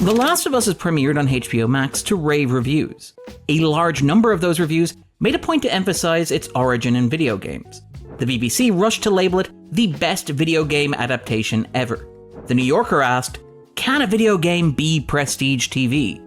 The Last of Us is premiered on HBO Max to rave reviews. A large number of those reviews made a point to emphasize its origin in video games. The BBC rushed to label it the best video game adaptation ever. The New Yorker asked, "Can a video game be prestige TV?"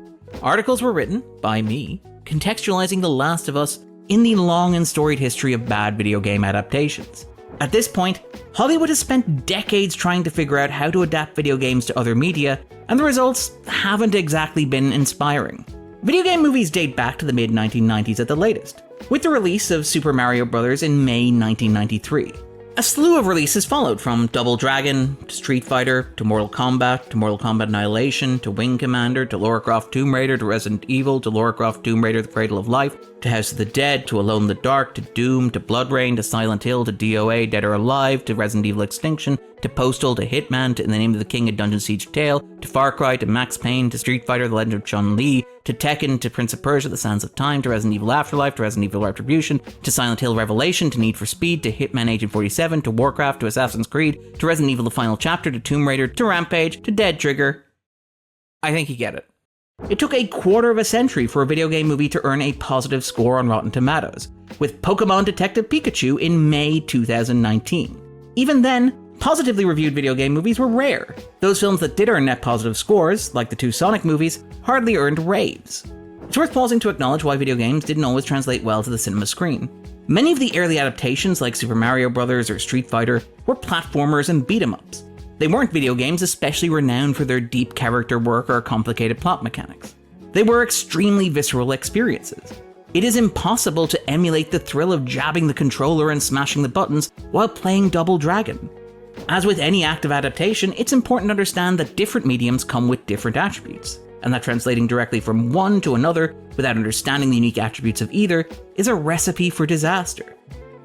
Articles were written, by me, contextualizing The Last of Us in the long and storied history of bad video game adaptations. At this point, Hollywood has spent decades trying to figure out how to adapt video games to other media, and the results haven't exactly been inspiring. Video game movies date back to the mid-1990s at the latest, with the release of Super Mario Bros. In May 1993. A slew of releases followed, from Double Dragon, to Street Fighter, to Mortal Kombat Annihilation, to Wing Commander, to Lara Croft Tomb Raider, to Resident Evil, to Lara Croft Tomb Raider The Cradle of Life, to House of the Dead, to Alone in the Dark, to Doom, to Blood Rain, to Silent Hill, to DOA, Dead or Alive, to Resident Evil Extinction, to Postal, to Hitman, to In the Name of the King, A Dungeon Siege Tale, to Far Cry, to Max Payne, to Street Fighter, The Legend of Chun-Li, to Tekken, to Prince of Persia, The Sands of Time, to Resident Evil Afterlife, to Resident Evil Retribution, to Silent Hill Revelation, to Need for Speed, to Hitman Agent 47, to Warcraft, to Assassin's Creed, to Resident Evil The Final Chapter, to Tomb Raider, to Rampage, to Dead Trigger. I think you get it. It took a quarter of a century for a video game movie to earn a positive score on Rotten Tomatoes, with Pokémon Detective Pikachu in May 2019. Even then, positively reviewed video game movies were rare. Those films that did earn net positive scores, like the two Sonic movies, hardly earned raves. It's worth pausing to acknowledge why video games didn't always translate well to the cinema screen. Many of the early adaptations, like Super Mario Bros. Or Street Fighter, were platformers and beat-em-ups. They weren't video games especially renowned for their deep character work or complicated plot mechanics. They were extremely visceral experiences. It is impossible to emulate the thrill of jabbing the controller and smashing the buttons while playing Double Dragon. As with any active adaptation, it's important to understand that different mediums come with different attributes, and that translating directly from one to another without understanding the unique attributes of either is a recipe for disaster.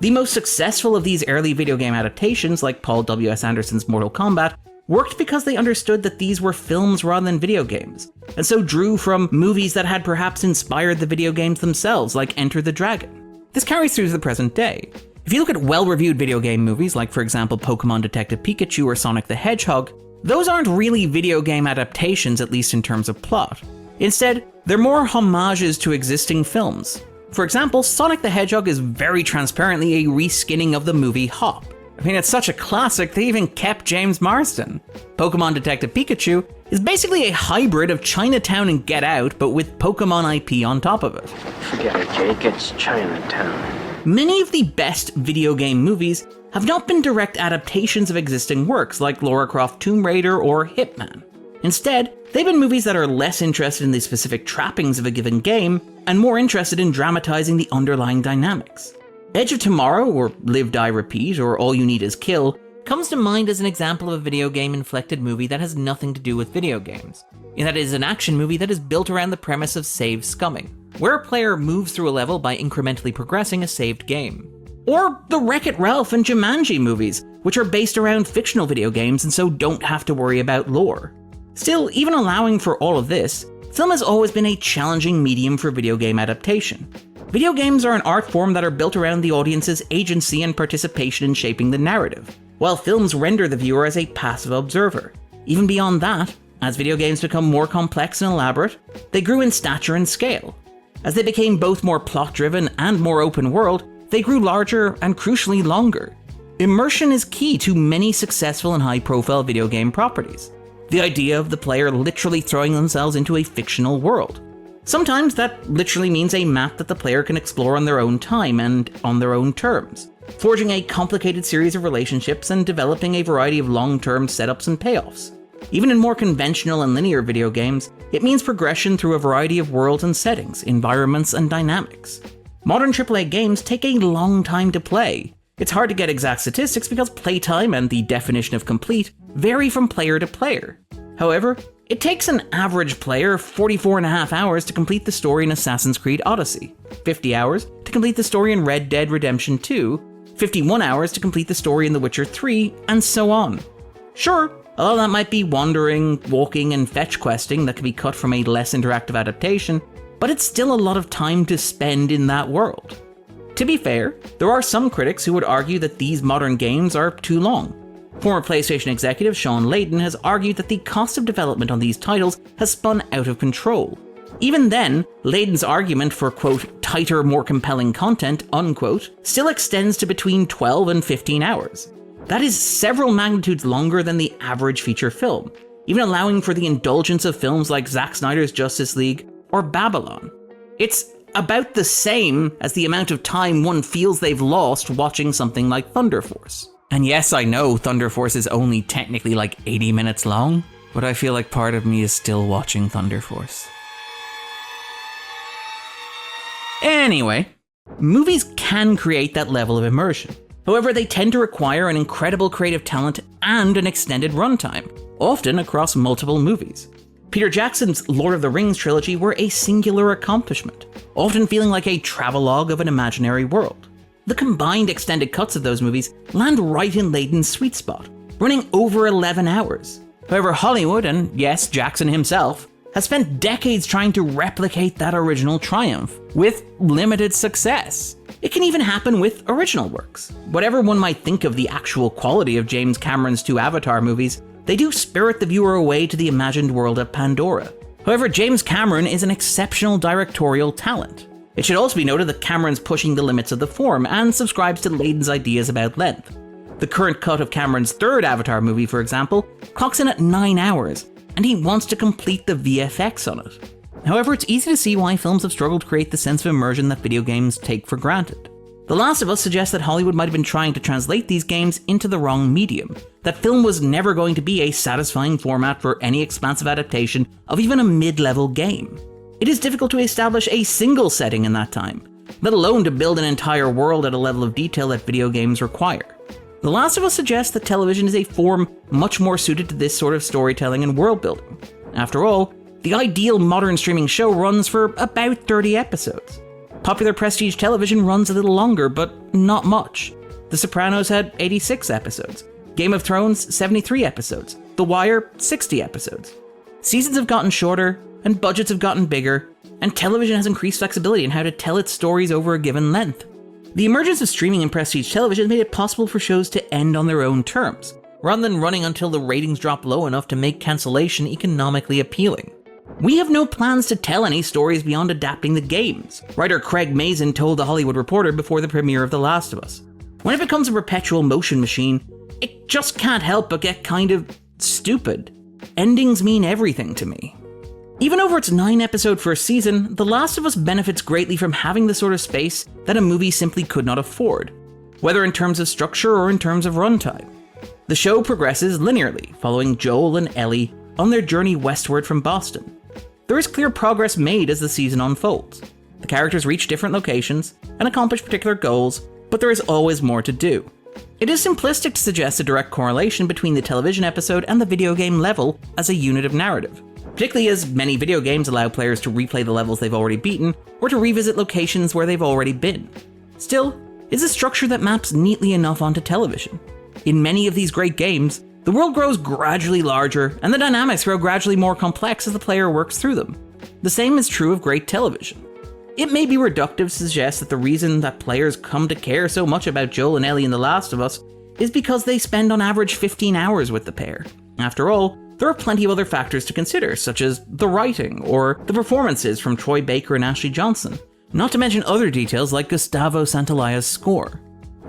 The most successful of these early video game adaptations, like Paul W.S. Anderson's Mortal Kombat, worked because they understood that these were films rather than video games, and so drew from movies that had perhaps inspired the video games themselves, like Enter the Dragon. This carries through to the present day. If you look at well-reviewed video game movies, like for example Pokémon Detective Pikachu or Sonic the Hedgehog, those aren't really video game adaptations, at least in terms of plot. Instead, they're more homages to existing films. For example, Sonic the Hedgehog is very transparently a reskinning of the movie Hop. I mean, it's such a classic, they even kept James Marsden. Pokémon Detective Pikachu is basically a hybrid of Chinatown and Get Out, but with Pokémon IP on top of it. Forget it, Jake, it's Chinatown. Many of the best video game movies have not been direct adaptations of existing works like Lara Croft Tomb Raider or Hitman. Instead, they've been movies that are less interested in the specific trappings of a given game and more interested in dramatizing the underlying dynamics. Edge of Tomorrow, or Live, Die, Repeat, or All You Need Is Kill, comes to mind as an example of a video game-inflected movie that has nothing to do with video games, in that it is an action movie that is built around the premise of save scumming, where a player moves through a level by incrementally progressing a saved game. Or the Wreck-It Ralph and Jumanji movies, which are based around fictional video games and so don't have to worry about lore. Still, even allowing for all of this, film has always been a challenging medium for video game adaptation. Video games are an art form that are built around the audience's agency and participation in shaping the narrative, while films render the viewer as a passive observer. Even beyond that, as video games become more complex and elaborate, they grew in stature and scale. As they became both more plot-driven and more open-world, they grew larger and crucially longer. Immersion is key to many successful and high-profile video game properties. The idea of the player literally throwing themselves into a fictional world. Sometimes that literally means a map that the player can explore on their own time and on their own terms, forging a complicated series of relationships and developing a variety of long-term setups and payoffs. Even in more conventional and linear video games, it means progression through a variety of worlds and settings, environments, and dynamics. Modern AAA games take a long time to play. It's hard to get exact statistics because playtime and the definition of complete vary from player to player. However, it takes an average player 44.5 hours to complete the story in Assassin's Creed Odyssey, 50 hours to complete the story in Red Dead Redemption 2, 51 hours to complete the story in The Witcher 3, and so on. Sure, a lot of that might be wandering, walking, and fetch questing that can be cut from a less interactive adaptation, but it's still a lot of time to spend in that world. To be fair, there are some critics who would argue that these modern games are too long. Former PlayStation executive Sean Layden has argued that the cost of development on these titles has spun out of control. Even then, Layden's argument for, quote, tighter, more compelling content, unquote, still extends to between 12 and 15 hours. That is several magnitudes longer than the average feature film, even allowing for the indulgence of films like Zack Snyder's Justice League or Babylon. It's about the same as the amount of time one feels they've lost watching something like Thunder Force. And yes, I know Thunder Force is only technically like 80 minutes long, but I feel like part of me is still watching Thunder Force. Anyway, movies can create that level of immersion. However, they tend to require an incredible creative talent and an extended runtime, often across multiple movies. Peter Jackson's Lord of the Rings trilogy were a singular accomplishment, often feeling like a travelogue of an imaginary world. The combined extended cuts of those movies land right in Layden's sweet spot, running over 11 hours. However, Hollywood, and yes, Jackson himself, has spent decades trying to replicate that original triumph, with limited success. It can even happen with original works. Whatever one might think of the actual quality of James Cameron's 2 Avatar movies, they do spirit the viewer away to the imagined world of Pandora. However, James Cameron is an exceptional directorial talent. It should also be noted that Cameron's pushing the limits of the form and subscribes to Layden's ideas about length. The current cut of Cameron's 3rd Avatar movie, for example, clocks in at 9 hours, and he wants to complete the VFX on it. However, it's easy to see why films have struggled to create the sense of immersion that video games take for granted. The Last of Us suggests that Hollywood might have been trying to translate these games into the wrong medium, that film was never going to be a satisfying format for any expansive adaptation of even a mid-level game. It is difficult to establish a single setting in that time, let alone to build an entire world at a level of detail that video games require. The Last of Us suggests that television is a form much more suited to this sort of storytelling and world building. After all, the ideal modern streaming show runs for about 30 episodes. Popular prestige television runs a little longer, but not much. The Sopranos had 86 episodes, Game of Thrones 73 episodes, The Wire 60 episodes. Seasons have gotten shorter, and budgets have gotten bigger, and television has increased flexibility in how to tell its stories over a given length. The emergence of streaming and prestige television made it possible for shows to end on their own terms, rather than running until the ratings drop low enough to make cancellation economically appealing. We have no plans to tell any stories beyond adapting the games, writer Craig Mazin told The Hollywood Reporter before the premiere of The Last of Us. When it becomes a perpetual motion machine, it just can't help but get kind of stupid. Endings mean everything to me. Even over its 9-episode first season, The Last of Us benefits greatly from having the sort of space that a movie simply could not afford, whether in terms of structure or in terms of runtime. The show progresses linearly, following Joel and Ellie on their journey westward from Boston. There is clear progress made as the season unfolds. The characters reach different locations and accomplish particular goals, but there is always more to do. It is simplistic to suggest a direct correlation between the television episode and the video game level as a unit of narrative, particularly as many video games allow players to replay the levels they've already beaten or to revisit locations where they've already been. Still, it's a structure that maps neatly enough onto television. In many of these great games, the world grows gradually larger, and the dynamics grow gradually more complex as the player works through them. The same is true of great television. It may be reductive to suggest that the reason that players come to care so much about Joel and Ellie in The Last of Us is because they spend on average 15 hours with the pair. After all, there are plenty of other factors to consider, such as the writing or the performances from Troy Baker and Ashley Johnson, not to mention other details like Gustavo Santaolla's score.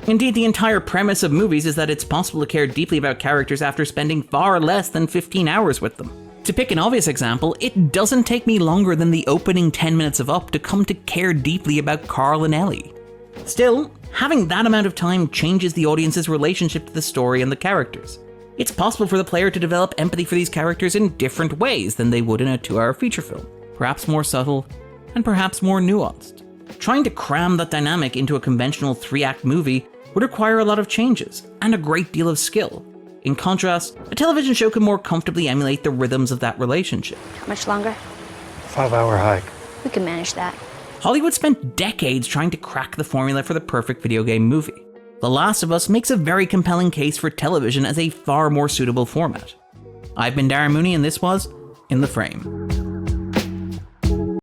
Indeed, the entire premise of movies is that it's possible to care deeply about characters after spending far less than 15 hours with them. To pick an obvious example, it doesn't take me longer than the opening 10 minutes of Up to come to care deeply about Carl and Ellie. Still, having that amount of time changes the audience's relationship to the story and the characters. It's possible for the player to develop empathy for these characters in different ways than they would in a 2-hour feature film, perhaps more subtle and perhaps more nuanced. Trying to cram that dynamic into a conventional 3-act movie would require a lot of changes and a great deal of skill. In contrast, a television show can more comfortably emulate the rhythms of that relationship. How much longer? 5-hour hike. We can manage that. Hollywood spent decades trying to crack the formula for the perfect video game movie. The Last of Us makes a very compelling case for television as a far more suitable format. I've been Darren Mooney, and this was In the Frame.